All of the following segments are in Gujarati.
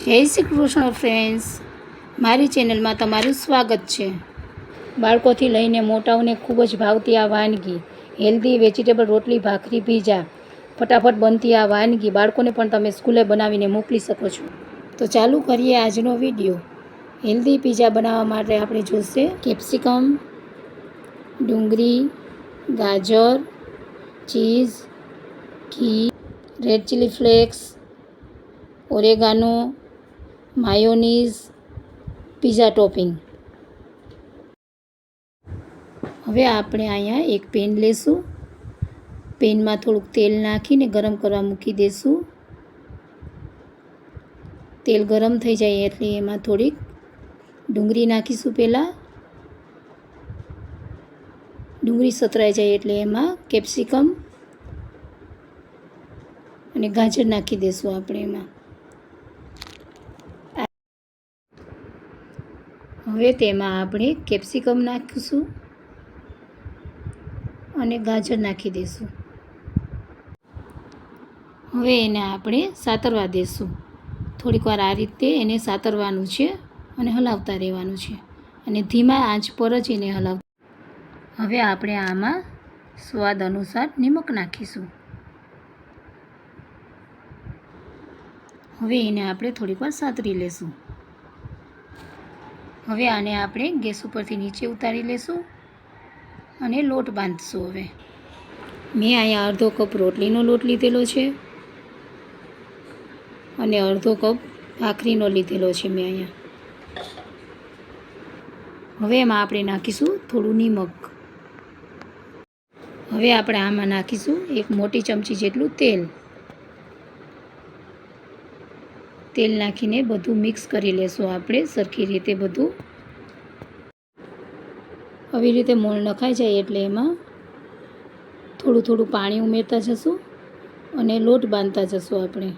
જય શ્રી કૃષ્ણ ફ્રેન્ડ્સ, મારી ચેનલમાં તમારું સ્વાગત છે। બાળકોથી લઈને મોટાઓને ખૂબ જ ભાવતી આ વાનગી, હેલ્ધી વેજીટેબલ રોટલી ભાખરી પીઝા, ફટાફટ બનતી આ વાનગી બાળકોને પણ તમે સ્કૂલે બનાવીને મોકલી શકો છો। તો ચાલુ કરીએ આજનો વિડીયો। હેલ્ધી પીઝા બનાવવા માટે આપણે જોઈશે કેપ્સિકમ, ડુંગળી, ગાજર, ચીઝ, ઘી, red chilli flex, oregano, mayonnaise, pizza topping. હવે આપણે અહીંયા એક પેન લેશું। પેનમાં થોડુંક તેલ નાખીને ગરમ કરવા મૂકી દઈશું। તેલ ગરમ થઈ જાય એટલે એમાં થોડીક ડુંગળી નાખીશું। પહેલાં ડુંગળી સતરાઈ જાય એટલે એમાં કેપ્સિકમ અને ગાજર નાખી દઈશું આપણે એમાં। હવે તેમાં આપણે કેપ્સિકમ નાખીશું અને ગાજર નાખી દઈશું। હવે એને આપણે સાતરવા દઈશું। થોડીક વાર આ રીતે એને સાતરવાનું છે અને હલાવતા રહેવાનું છે અને ધીમા આંચ પર જ એને હલાવતા। હવે આપણે આમાં સ્વાદ અનુસાર નિમક નાખીશું। હવે એને આપણે થોડીક વાર સાતરી લેશું। હવે આને આપણે ગેસ ઉપરથી નીચે ઉતારી લેશું અને લોટ બાંધશું। હવે મેં અહીંયા અડધો કપ રોટલીનો લોટ લીધેલો છે અને અડધો કપ ભાખરીનો લીધેલો છે મેં અહીંયા। હવે એમાં આપણે નાખીશું થોડું નિમક। હવે આપણે આમાં નાખીશું એક મોટી ચમચી જેટલું તેલ। તેલ નાખીને બધું મિક્સ કરી લેશું આપણે સરખી રીતે બધું। આવી રીતે મોણ નખાઈ જાય એટલે એમાં થોડું થોડું પાણી ઉમેરતા જશું અને લોટ બાંધતા જશું આપણે।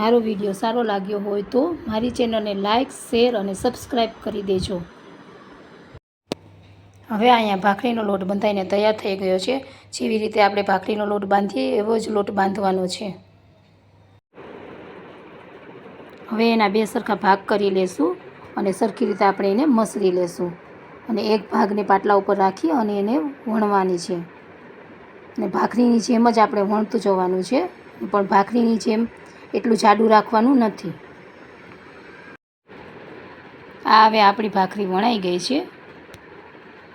મારો વિડીયો સારો લાગ્યો હોય તો મારી ચેનલને લાઇક, શેર અને સબસ્ક્રાઈબ કરી દેજો। હવે અહીંયા ભાખરીનો લોટ બંધાઈને તૈયાર થઈ ગયો છે। જેવી રીતે આપણે ભાખરીનો લોટ બાંધીએ એવો જ લોટ બાંધવાનો છે। હવે એના બે સરખા ભાગ કરી લેશું અને સરખી રીતે આપણે એને મસળી લેશું અને એક ભાગને પાટલા ઉપર રાખી અને એને વણવાની છે અને ભાખરીની જેમ જ આપણે વણતું જવાનું છે, પણ ભાખરીની જેમ એટલું જાડું રાખવાનું નથી। આ હવે આપણી ભાખરી વણાઈ ગઈ છે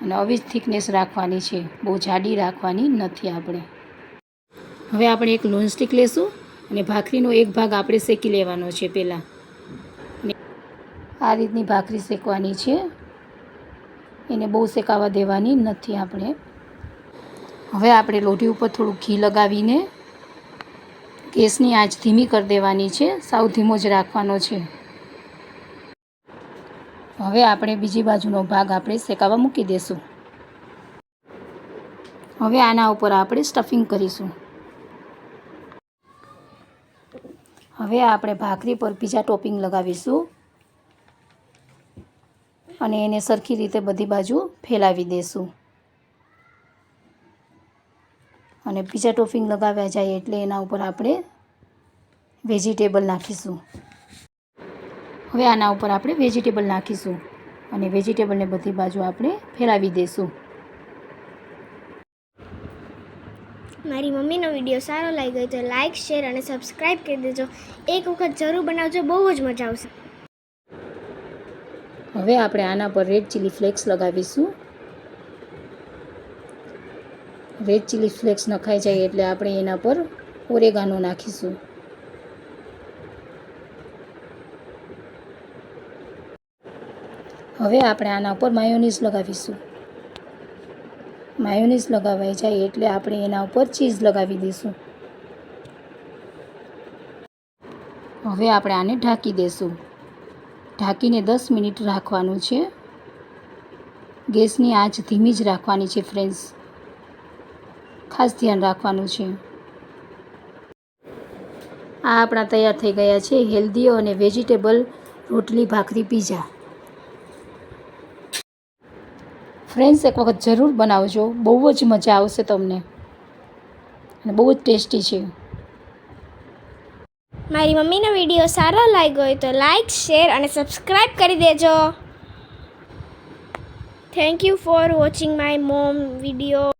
અને આવી જ થિકનેસ રાખવાની છે, બહુ જાડી રાખવાની નથી આપણે। હવે આપણે એક નોનસ્ટિક લેશું અને ભાખરીનો એક ભાગ આપણે શેકી લેવાનો છે પહેલાં। આ રીતની ભાખરી શેકવાની છે, એને બહુ શેકાવા દેવાની નથી આપણે। હવે આપણે લોઢી ઉપર થોડું ઘી લગાવીને ગેસની આંચ ધીમી કરી દેવાની છે, સાવ ધીમો જ રાખવાનો છે। હવે આપણે બીજી બાજુનો ભાગ આપણે શેકાવા મૂકી દઈશું। હવે આના ઉપર આપણે સ્ટફિંગ કરીશું। હવે આપણે ભાખરી પર પીઝા ટોપિંગ લગાવીશું અને એને સરખી રીતે બધી બાજુ ફેલાવી દઈશું અને પીઝા ટોપિંગ લગાવ્યા જાય એટલે એના ઉપર આપણે વેજીટેબલ નાખીશું। હવે આના ઉપર આપણે વેજીટેબલ નાખીશું અને વેજીટેબલને બધી બાજુ આપણે ફેલાવી દઈશું। મારી મમ્મીનો વિડીયો સારો લાગ્યો તો લાઇક, શેર અને સબસ્ક્રાઈબ કરી દેજો। એક વખત જરૂર બનાવજો, બહુ જ મજા આવશે। હવે આપણે આના પર રેડ ચીલી ફ્લેક્સ લગાવીશું। રેડ ચીલી ફ્લેક્સ નખાઈ જાય એટલે આપણે એના પર ઓરેગાનો નાખીશું। હવે આપણે આના ઉપર માયોનીઝ લગાવીશું। માયોનીઝ લગાવાઈ જાય એટલે આપણે એના ઉપર ચીઝ લગાવી દઈશું। હવે આપણે આને ઢાંકી દઈશું। ઢાંકીને 10 મિનિટ રાખવાનું છે। ગેસની આંચ ધીમી જ રાખવાની છે ફ્રેન્ડ્સ, ખાસ ધ્યાન રાખવાનું છે। આ આપણા તૈયાર થઈ ગયા છે હેલ્ધી અને વેજીટેબલ રોટલી ભાખરી પીઝા। ફ્રેન્ડ્સ, એક વખત જરૂર બનાવજો, બહુ જ મજા આવશે તમને અને બહુ જ ટેસ્ટી છે। મારી મમ્મીનો વિડીયો સારો લાગ્યો હોય તો લાઈક શેર અને સબસ્ક્રાઈબ કરી દેજો. Thank you for watching my mom video.